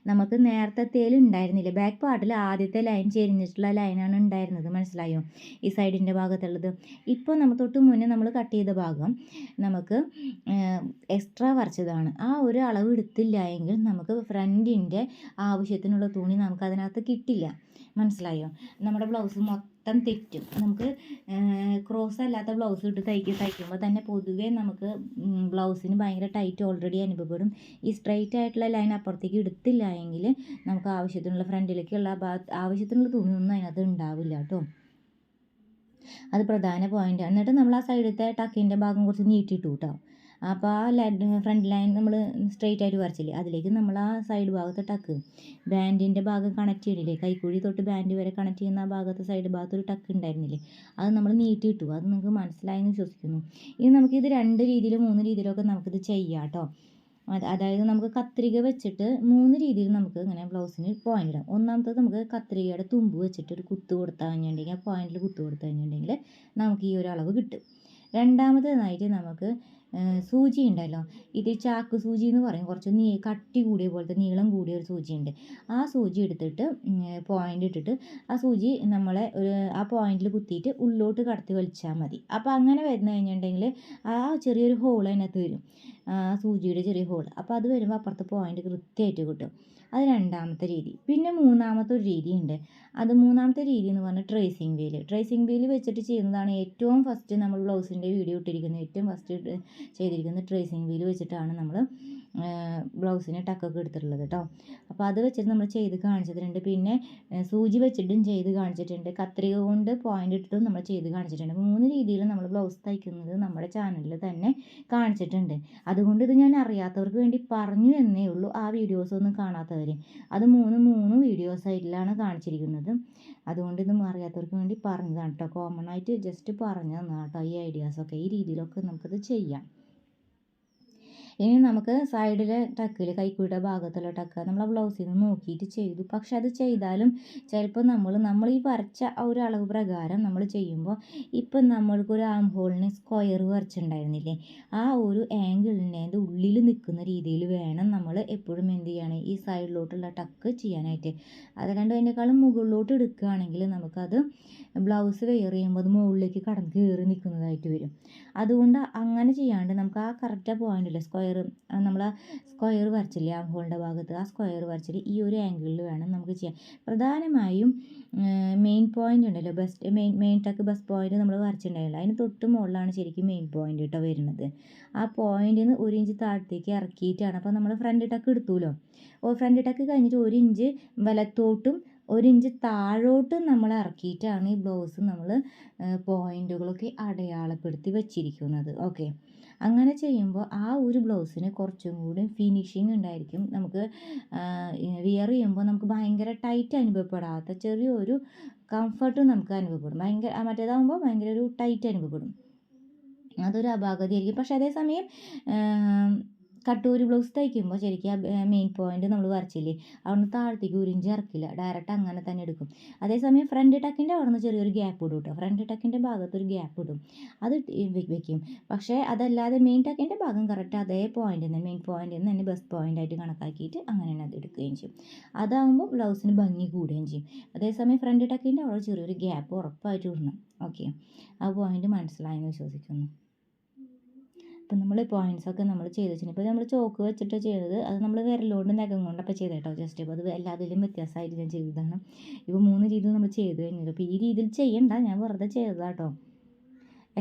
നമുക്ക് നേരത്തെ ഉണ്ടായിരുന്നില്ല, ബാക്ക് പാർട്ടിൽ ആദ്യത്തെ ലൈൻ ചെരിഞ്ഞിട്ടുള്ള ലൈനാണ് ഉണ്ടായിരുന്നത്, മനസ്സിലായോ? ഈ സൈഡിൻ്റെ ഭാഗത്തുള്ളത്. ഇപ്പോൾ നമ്മൾ തൊട്ട് മുന്നേ നമ്മൾ കട്ട് ചെയ്ത ഭാഗം നമുക്ക് എക്സ്ട്രാ വരച്ചതാണ്. ആ ഒരു അളവ് എടുത്തില്ല എങ്കിൽ നമുക്ക് ഫ്രണ്ടിൻ്റെ ആവശ്യത്തിനുള്ള തുണി നമുക്ക് അതിനകത്ത് കിട്ടില്ല, മനസ്സിലായോ? നമ്മുടെ ബ്ലൗസ് മൊത്തം വട്ടം തെറ്റും. നമുക്ക് ക്രോസ് അല്ലാത്ത ബ്ലൗസ് ഇട്ട് തയ്ക്കുമ്പോൾ തന്നെ പൊതുവേ നമുക്ക് ബ്ലൗസിന് ഭയങ്കര ടൈറ്റ് ഓൾറെഡി അനുഭവപ്പെടും. ഈ സ്ട്രെയിറ്റ് ആയിട്ടുള്ള ലൈൻ അപ്പുറത്തേക്ക് എടുത്തില്ല എങ്കിൽ നമുക്ക് ആവശ്യത്തിനുള്ള ഫ്രണ്ടിലേക്കുള്ള ആവശ്യത്തിനുള്ള തുണിയൊന്നും അതിനകത്ത് ഉണ്ടാവില്ല കേട്ടോ. അത് പ്രധാന പോയിൻ്റ്. എന്നിട്ട് നമ്മൾ ആ സൈഡത്തെ ടക്കിൻ്റെ ഭാഗം കുറച്ച് നീട്ടിയിട്ടു കേട്ടോ. അപ്പോൾ ആ ഫ്രണ്ട് ലൈൻ നമ്മൾ സ്ട്രെയിറ്റ് ആയിട്ട് വരച്ചില്ലേ, അതിലേക്ക് നമ്മൾ ആ സൈഡ് ഭാഗത്ത് ടക്ക് ബാൻഡിൻ്റെ ഭാഗം കണക്ട് ചെയ്യണില്ലേ, കൈക്കുഴി തൊട്ട് ബാൻഡ് വരെ കണക്ട് ചെയ്യുന്ന ആ ഭാഗത്ത് സൈഡ് ഭാഗത്ത് ഒരു ടക്ക് ഉണ്ടായിരുന്നില്ലേ, അത് നമ്മൾ നീട്ടിയിട്ടു. അത് നിങ്ങൾക്ക് മനസ്സിലായെന്ന് വിശ്വസിക്കുന്നു. ഇനി നമുക്കിത് 2 രീതിയിലും 3 രീതിയിലൊക്കെ നമുക്കിത് ചെയ്യാം കേട്ടോ. അതായത് നമുക്ക് കത്രിക വെച്ചിട്ട് 3 രീതിയിൽ നമുക്ക് ഇങ്ങനെ ബ്ലൗസിന് പോയിൻ്റ് ഇടാം. ഒന്നാമത്തത് നമുക്ക് കത്രികയുടെ തുമ്പ് വെച്ചിട്ട് ഒരു കുത്ത് കൊടുത്താൽ കഴിഞ്ഞിട്ടുണ്ടെങ്കിൽ ആ പോയിന്റിൽ കുത്ത് കൊടുത്തു കഴിഞ്ഞിട്ടുണ്ടെങ്കിൽ നമുക്ക് ഈ ഒരു അളവ് കിട്ടും. രണ്ടാമത്തേതായിട്ട് നമുക്ക് സൂചി ഉണ്ടല്ലോ, ഇത് ചാക്ക് സൂചി എന്ന് പറയും. കുറച്ച് കട്ടി കൂടിയ പോലത്തെ നീളം കൂടിയ ഒരു സൂചിയുണ്ട്. ആ സൂചി എടുത്തിട്ട് പോയിൻ്റ് ഇട്ടിട്ട് ആ സൂചി നമ്മളെ ആ പോയിന്റിൽ കുത്തിയിട്ട് ഉള്ളോട്ട് കടത്തി വലിച്ചാൽ മതി. അപ്പോൾ അങ്ങനെ വരുന്ന കഴിഞ്ഞിട്ടുണ്ടെങ്കിൽ ആ ചെറിയൊരു ഹോൾ അതിനകത്ത് വരും, ആ സൂചിയുടെ ചെറിയ ഹോൾ. അപ്പോൾ അത് വരുമ്പോൾ അപ്പുറത്തെ പോയിന്റ് കൃത്യമായിട്ട് കിട്ടും. അത് രണ്ടാമത്തെ രീതി. പിന്നെ മൂന്നാമത്തെ ഒരു രീതിയുണ്ട്. മൂന്നാമത്തെ രീതി എന്ന് പറഞ്ഞാൽ ട്രേസിങ് വീൽ വെച്ചിട്ട് ചെയ്യുന്നതാണ് ഏറ്റവും ഫസ്റ്റ് നമ്മൾ ബ്ലൗസിൻ്റെ വീഡിയോ ഇട്ടിരിക്കുന്നത്. ഏറ്റവും ഫസ്റ്റ് ചെയ്തിരിക്കുന്നത് ട്രേസിങ് വീൽ വെച്ചിട്ടാണ് നമ്മൾ ബ്ലൗസിന് ടക്കൊക്കെ എടുത്തിട്ടുള്ളത് കേട്ടോ. അപ്പോൾ അത് വെച്ചിട്ട് നമ്മൾ ചെയ്ത് കാണിച്ചിട്ടുണ്ട്. പിന്നെ സൂചി വെച്ചിട്ടും ചെയ്ത് കാണിച്ചിട്ടുണ്ട്. കത്രിക കൊണ്ട് പോയിൻ്റ് ഇട്ടിട്ടും നമ്മൾ ചെയ്ത് കാണിച്ചിട്ടുണ്ട്. 3 രീതിയിൽ നമ്മൾ ബ്ലൗസ് തയ്ക്കുന്നത് നമ്മുടെ ചാനലിൽ തന്നെ കാണിച്ചിട്ടുണ്ട്. അതുകൊണ്ട് ഇത് ഞാൻ അറിയാത്തവർക്ക് വേണ്ടി പറഞ്ഞു എന്നേ ഉള്ളൂ. ആ വീഡിയോസ് ഒന്നും കാണാത്തവർ, അത് 3 വീഡിയോസായിട്ടാണ് കാണിച്ചിരിക്കുന്നത്. അതുകൊണ്ട് ഇതും അറിയാത്തവർക്ക് വേണ്ടി പറഞ്ഞതാണ് കേട്ടോ. കോമൺ ആയിട്ട് ജസ്റ്റ് പറഞ്ഞു തന്നതാണ് കേട്ടോ ഈ ഐഡിയാസൊക്കെ. ഈ രീതിയിലൊക്കെ നമുക്കത് ചെയ്യാം. ഇനി നമുക്ക് സൈഡിലെ ടക്കിൽ കൈക്കുഴിയുടെ ഭാഗത്തുള്ള ടക്ക് നമ്മൾ ആ ബ്ലൗസിൽ നിന്ന് നോക്കിയിട്ട് ചെയ്തു. പക്ഷെ അത് ചെയ്താലും ചിലപ്പോൾ നമ്മൾ ഈ വരച്ച ആ ഒരു അളവ് പ്രകാരം നമ്മൾ ചെയ്യുമ്പോൾ ഇപ്പം നമ്മൾക്കൊരു ആം ഹോളിന് സ്ക്വയർ വരച്ചിട്ടുണ്ടായിരുന്നില്ലേ, ആ ഒരു ആംഗിളിനെ അത് ഉള്ളിൽ നിൽക്കുന്ന രീതിയിൽ വേണം നമ്മൾ എപ്പോഴും എന്ത് ചെയ്യണം, ഈ സൈഡിലോട്ടുള്ള ടക്ക് ചെയ്യാനായിട്ട്. അതല്ലാണ്ട് അതിനേക്കാളും മുകളിലോട്ട് എടുക്കുകയാണെങ്കിൽ നമുക്കത് ബ്ലൗസ് വെയർ ചെയ്യുമ്പോൾ അത് മുകളിലേക്ക് കടന്ന് കയറി നിൽക്കുന്നതായിട്ട് വരും. അതുകൊണ്ട് അങ്ങനെ ചെയ്യാണ്ട് നമുക്ക് ആ കറക്റ്റ് പോയിൻ്റില്ലേ നമ്മൾ ആ സ്ക്വയർ വരച്ചില്ലേ ആം ഹോളിൻ്റെ ഭാഗത്ത്, ആ സ്ക്വയർ വരച്ചിട്ട് ഈ ഒരു ആംഗിളിൽ വേണം നമുക്ക് ചെയ്യാൻ. പ്രധാനമായും മെയിൻ പോയിൻ്റ് ഉണ്ടല്ലോ, മെയിൻ ടക്ക് ബസ്റ്റ് പോയിൻ്റ് നമ്മൾ വരച്ചിട്ടുണ്ടായില്ല, അതിന് തൊട്ട് മുകളിലാണ് ശരിക്കും മെയിൻ പോയിൻ്റ് കേട്ടോ വരുന്നത്. ആ പോയിന്റിൽ നിന്ന് 1 ഇഞ്ച് താഴത്തേക്ക് ഇറക്കിയിട്ടാണ്. അപ്പോൾ നമ്മൾ ഫ്രണ്ട് ടക്ക് എടുത്തുല്ലോ, ഫ്രണ്ട് ടക്ക് കഴിഞ്ഞിട്ട് 1 ഇഞ്ച് വലത്തോട്ടും 1 ഇഞ്ച് താഴോട്ടും നമ്മൾ ഇറക്കിയിട്ടാണ് ഈ ബ്ലൗസ് നമ്മൾ പോയിന്റുകളൊക്കെ അടയാളപ്പെടുത്തി വെച്ചിരിക്കുന്നത്. ഓക്കെ, അങ്ങനെ ചെയ്യുമ്പോൾ ആ ഒരു ബ്ലൗസിന് കുറച്ചും കൂടി ഫിനിഷിങ് ഉണ്ടായിരിക്കും. നമുക്ക് വിയർ ചെയ്യുമ്പോൾ നമുക്ക് ഭയങ്കര ടൈറ്റ് അനുഭവപ്പെടാത്ത ചെറിയൊരു കംഫർട്ട് നമുക്ക് അനുഭവപ്പെടും. മറ്റേതാകുമ്പോൾ ഭയങ്കര ഒരു ടൈറ്റ് അനുഭവപ്പെടും, അതൊരു അപാകതയായിരിക്കും. പക്ഷേ അതേസമയം കട്ടൂരി ബ്ലൗസ് തയ്ക്കുമ്പോൾ ശരിക്കും ആ മെയിൻ പോയിന്റ് നമ്മൾ വരച്ചില്ലേ, അവിടുന്ന് താഴത്തേക്ക് 1 ഇഞ്ച് ഇറക്കില്ല, ഡയറക്റ്റ് അങ്ങനെ തന്നെ എടുക്കും. അതേസമയം ഫ്രണ്ട് ടക്കിൻ്റെ അവിടെ നിന്ന് ചെറിയൊരു ഗ്യാപ്പ് ഇടും കേട്ടോ, ഫ്രണ്ട് ടക്കിൻ്റെ ഭാഗത്തൊരു ഗ്യാപ്പ് ഇടും, അത് വെക്കും. പക്ഷേ അതല്ലാതെ മെയിൻ ടക്കിൻ്റെ ഭാഗം കറക്റ്റ് അതേ പോയിന്റിൽ നിന്ന് മെയിൻ പോയിന്റിൽ നിന്ന് തന്നെ ബെസ്റ്റ് പോയിൻ്റായിട്ട് കണക്കാക്കിയിട്ട് അങ്ങനെ തന്നെ അത് എടുക്കുകയും ചെയ്യും. അതാകുമ്പോൾ ബ്ലൗസിന് ഭംഗി കൂടുകയും ചെയ്യും. അതേസമയം ഫ്രണ്ട് ടക്കിൻ്റെ അവിടെ ചെറിയൊരു ഗ്യാപ്പ് ഉറപ്പായിട്ട് ഇടണം. ഓക്കെ, ആ പോയിന്റ് മനസ്സിലായെന്ന് വിശ്വസിക്കുന്നു. അപ്പം നമ്മൾ പോയിൻറ്റ്സൊക്കെ നമ്മൾ ചെയ്ത് വെച്ചിട്ടുണ്ട്. ഇപ്പോൾ നമ്മൾ ചോക്ക് വെച്ചിട്ട് ചെയ്തത്, അത് നമ്മൾ വിരലുകൊണ്ട് നഖം കൊണ്ടപ്പോൾ ചെയ്ത് കേട്ടോ. ജസ്റ്റ് ഇപ്പോൾ അത് എല്ലാത്തിലും വ്യത്യാസമായിട്ട് ഞാൻ ചെയ്തതാണ്. ഇപ്പോൾ 3 രീതിയിൽ നമ്മൾ ചെയ്ത് കഴിഞ്ഞല്ലോ. അപ്പോൾ ഈ രീതിയിൽ ചെയ്യണ്ട, ഞാൻ വെറുതെ ചെയ്തതാണ് കേട്ടോ.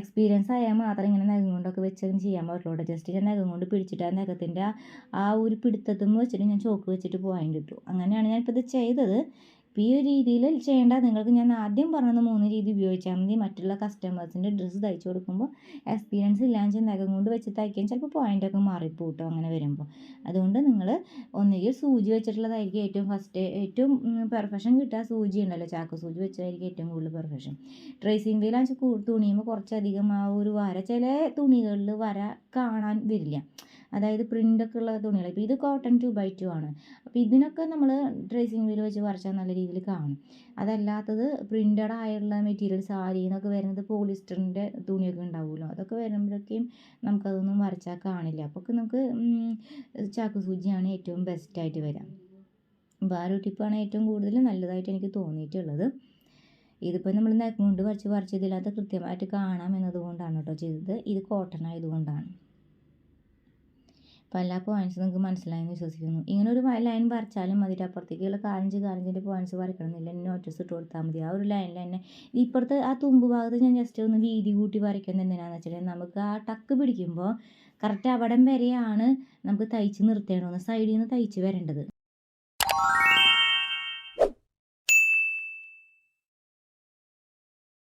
എക്സ്പീരിയൻസ് ആയാൽ മാത്രം ഇങ്ങനെ നഖം കൊണ്ടൊക്കെ വെച്ച് ചെയ്യാൻ പറ്റുള്ളൂ. ജസ്റ്റ് ഞാൻ നഖം കൊണ്ട് പിടിച്ചിട്ട് ആ നഖത്തിൻ്റെ ആ ഒരു പിടുത്തത്തും വെച്ചിട്ട് ഞാൻ ചോക്ക് വെച്ചിട്ട് പോയിൻ്റ് ഇട്ടു. അങ്ങനെയാണ് ഞാനിപ്പോൾ ഇത് ചെയ്തത്. അപ്പോൾ ഈ ഒരു രീതിയിൽ ചെയ്യേണ്ട നിങ്ങൾക്ക് ഞാൻ ആദ്യം പറഞ്ഞത് 3 രീതി ഉപയോഗിച്ചാൽ മതി. മറ്റുള്ള കസ്റ്റമേഴ്സിൻ്റെ ഡ്രസ്സ് തയ്ച്ചു കൊടുക്കുമ്പോൾ എക്സ്പീരിയൻസ് ഇല്ലാന്ന് നഖം കൊണ്ട് വെച്ച് തയ്ക്കാൻ ചിലപ്പോൾ പോയിൻ്റൊക്കെ മാറിപ്പോട്ടോ അങ്ങനെ വരുമ്പോൾ. അതുകൊണ്ട് നിങ്ങൾ ഒന്നുകിൽ സൂചി വെച്ചിട്ടുള്ളതായിരിക്കും ഏറ്റവും പെർഫെക്ഷൻ കിട്ടുക. സൂചി ഉണ്ടല്ലോ, ചാക്ക് സൂചി വെച്ചതായിരിക്കും ഏറ്റവും കൂടുതൽ പെർഫെക്ഷൻ. ട്രേസിങ് വീലാണെന്ന് തുണിയുമ്പോൾ കുറച്ചധികം ആ ഒരു വര, ചില തുണികളിൽ വര കാണാൻ വരില്ല, അതായത് പ്രിൻ്റൊക്കെ ഉള്ള തുണികൾ. ഇപ്പോൾ ഇത് കോട്ടൺ 2x2 ആണ്. അപ്പോൾ ഇതിനൊക്കെ നമ്മൾ ട്രേസിങ് വീൽ വെച്ച് വരച്ചാൽ നല്ല രീതിയിൽ കാണും. അതല്ലാത്തത് പ്രിൻ്റഡ് ആയുള്ള മെറ്റീരിയൽ സാരി എന്നൊക്കെ വരുന്നത് പോളിസ്റ്ററിൻ്റെ തുണിയൊക്കെ ഉണ്ടാവുമല്ലോ, അതൊക്കെ വരുമ്പോഴേക്കും നമുക്കതൊന്നും വരച്ചാൽ കാണില്ല. അപ്പോൾ നമുക്ക് ചാക്ക് സൂചിയാണ് ഏറ്റവും ബെസ്റ്റായിട്ട് വരാം. അപ്പോൾ ആ ഒരു ടിപ്പാണ് ഏറ്റവും കൂടുതൽ നല്ലതായിട്ട് എനിക്ക് തോന്നിയിട്ടുള്ളത്. ഇതിപ്പോൾ നമ്മൾ നഖം കൊണ്ട് വരച്ചതില്ലാത്ത കൃത്യമായിട്ട് കാണാം എന്നതുകൊണ്ടാണ് കേട്ടോ ചെയ്തത്. ഇത് കോട്ടൺ ആയതുകൊണ്ടാണ്. അപ്പോൾ എല്ലാ പോയിൻറ്റ്സും നിങ്ങൾക്ക് മനസ്സിലായെന്ന് വിശ്വസിക്കുന്നു. ഇങ്ങനെ ഒരു ലൈൻ വരച്ചാലും മതി, അപ്പുറത്തേക്കുള്ള 4 പോയിൻറ്റ്സ് വരയ്ക്കണമെന്നില്ല, നോട്ടീസ് ഇട്ട് കൊടുത്താൽ മതി. ആ ഒരു ലൈനിൽ തന്നെ ഇപ്പുറത്തെ ആ തുമ്പ് ഭാഗത്ത് ഞാൻ ജസ്റ്റ് ഒന്ന് വീതി കൂട്ടി വരയ്ക്കുന്നത് എന്തിനാണെന്ന് വെച്ചിട്ടുണ്ടെങ്കിൽ നമുക്ക് ആ ടക്ക് പിടിക്കുമ്പോൾ കറക്റ്റ് അവിടം വരെയാണ് നമുക്ക് തയ്ച്ച് നിർത്തേണ്ടത്, സൈഡിൽ നിന്ന് തയ്ച്ച് വരേണ്ടത്.